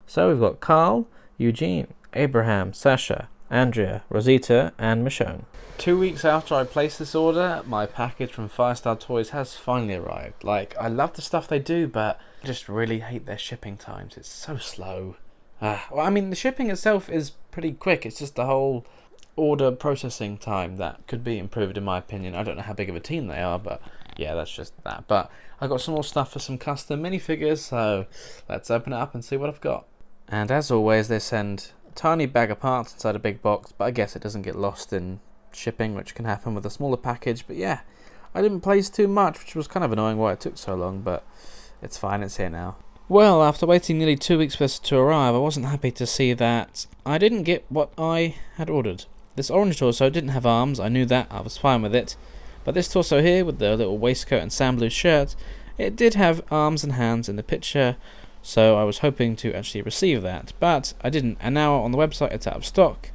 So we've got Carl, Eugene, Abraham, Sasha, Andrea, Rosita, and Michonne. 2 weeks after I placed this order, my package from Firestar Toys has finally arrived. Like, I love the stuff they do, but I just really hate their shipping times. It's so slow. Well, I mean, the shipping itself is pretty quick. It's just the whole order processing time that could be improved, in my opinion. I don't know how big of a team they are, but yeah, that's just that. But I got some more stuff for some custom minifigures, so let's open it up and see what I've got. And as always, they send a tiny bag of parts inside a big box, but I guess it doesn't get lost in shipping, which can happen with a smaller package. But yeah, I didn't place too much, which was kind of annoying why it took so long, but it's fine, it's here now. Well, after waiting nearly 2 weeks for this to arrive, I wasn't happy to see that I didn't get what I had ordered. This orange torso didn't have arms, I knew that, I was fine with it. But this torso here, with the little waistcoat and sand blue shirt, it did have arms and hands in the picture, so I was hoping to actually receive that, but I didn't, and now on the website it's out of stock,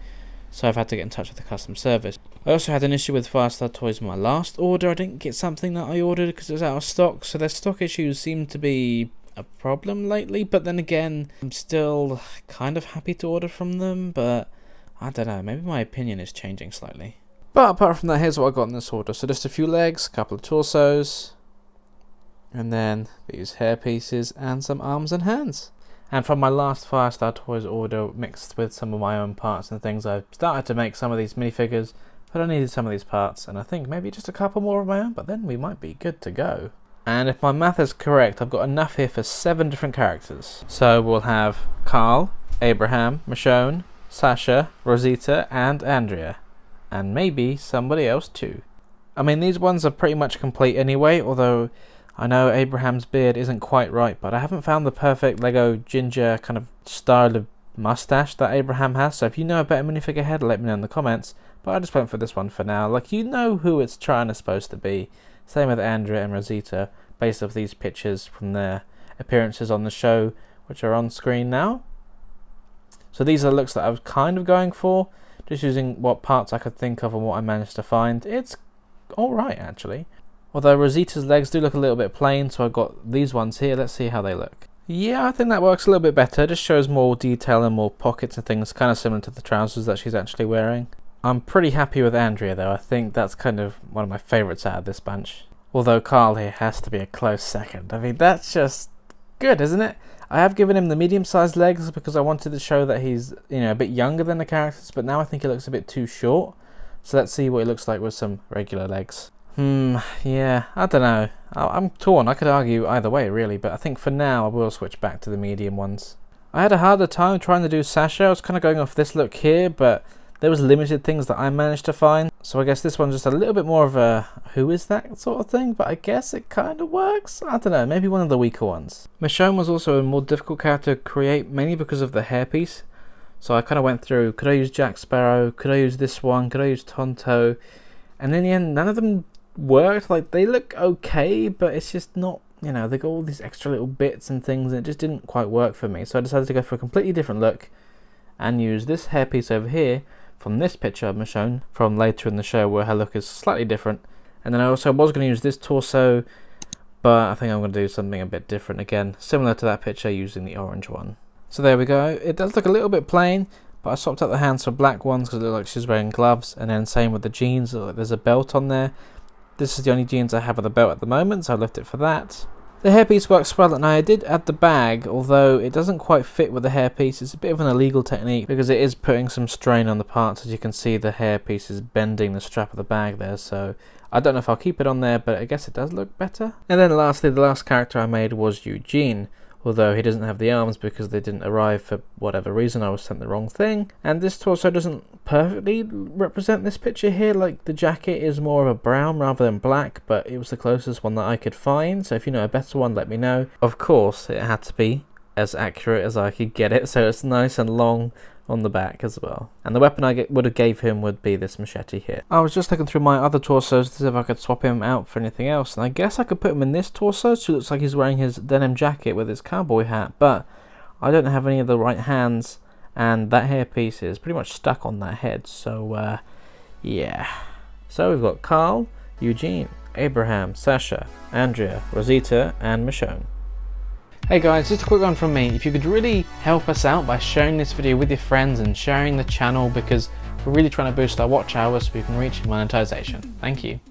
so I've had to get in touch with the customer service. I also had an issue with Firestar Toys in my last order. I didn't get something that I ordered because it was out of stock, so their stock issues seem to be a problem lately, but then again, I'm still kind of happy to order from them, but I don't know, maybe my opinion is changing slightly. But apart from that, here's what I got in this order. So just a few legs, a couple of torsos, and then these hair pieces and some arms and hands. And from my last Firestar Toys order, mixed with some of my own parts and things, I've started to make some of these minifigures, but I needed some of these parts, and I think maybe just a couple more of my own, but then we might be good to go. And if my math is correct, I've got enough here for 7 different characters. So we'll have Carl, Abraham, Michonne, Sasha, Rosita, and Andrea. And maybe somebody else too. I mean, these ones are pretty much complete anyway, although I know Abraham's beard isn't quite right, but I haven't found the perfect Lego ginger kind of style of mustache that Abraham has, so if you know a better minifigure head, let me know in the comments. But I just went for this one for now. Like, you know who it's supposed to be. Same with Andrea and Rosita, based off these pictures from their appearances on the show, which are on screen now. So these are the looks that I was kind of going for, just using what parts I could think of and what I managed to find. It's alright, actually. Although Rosita's legs do look a little bit plain, so I've got these ones here. Let's see how they look. Yeah, I think that works a little bit better. Just shows more detail and more pockets and things, kind of similar to the trousers that she's actually wearing. I'm pretty happy with Andrea though. I think that's kind of one of my favourites out of this bunch. Although Carl here has to be a close second. I mean, that's just good, isn't it? I have given him the medium-sized legs because I wanted to show that he's, you know, a bit younger than the characters, but now I think he looks a bit too short. So let's see what he looks like with some regular legs. Yeah, I don't know. I'm torn. I could argue either way, really, but I think for now I will switch back to the medium ones. I had a harder time trying to do Sasha. I was kind of going off this look here, but there was limited things that I managed to find. So I guess this one's just a little bit more of a who is that sort of thing, but I guess it kind of works. I don't know, maybe one of the weaker ones. Michonne was also a more difficult character to create, mainly because of the hairpiece. So I kind of went through, could I use Jack Sparrow? Could I use this one? Could I use Tonto? And in the end, none of them worked. Like, they look okay, but it's just not, you know, they got all these extra little bits and things, and it just didn't quite work for me. So I decided to go for a completely different look and use this hairpiece over here from this picture of Michonne from later in the show, where her look is slightly different. And then I also was going to use this torso, but I think I'm going to do something a bit different again, similar to that picture, using the orange one. So there we go. It does look a little bit plain, but I swapped out the hands for black ones because it looks like she's wearing gloves, and then same with the jeans. There's a belt on there. This is the only jeans I have with a belt at the moment, so I left it for that. The hairpiece works well, and I did add the bag, although it doesn't quite fit with the hairpiece. It's a bit of an illegal technique because it is putting some strain on the parts. As you can see, the hairpiece is bending the strap of the bag there, so I don't know if I'll keep it on there, but I guess it does look better. And then lastly, the last character I made was Eugene, although he doesn't have the arms because they didn't arrive for whatever reason. I was sent the wrong thing. And this torso doesn't perfectly represent this picture here. Like, the jacket is more of a brown rather than black, but it was the closest one that I could find. So if you know a better one, let me know. Of course, it had to be as accurate as I could get it, so it's nice and long on the back as well. And the weapon I would have gave him would be this machete here. I was just looking through my other torsos to see if I could swap him out for anything else, and I guess I could put him in this torso, so it looks like he's wearing his denim jacket with his cowboy hat, but I don't have any of the right hands, and that hairpiece is pretty much stuck on that head, so yeah. So we've got Carl, Eugene, Abraham, Sasha, Andrea, Rosita, and Michonne. Hey guys, just a quick one from me. If you could really help us out by sharing this video with your friends and sharing the channel, because we're really trying to boost our watch hours so we can reach monetization. Thank you.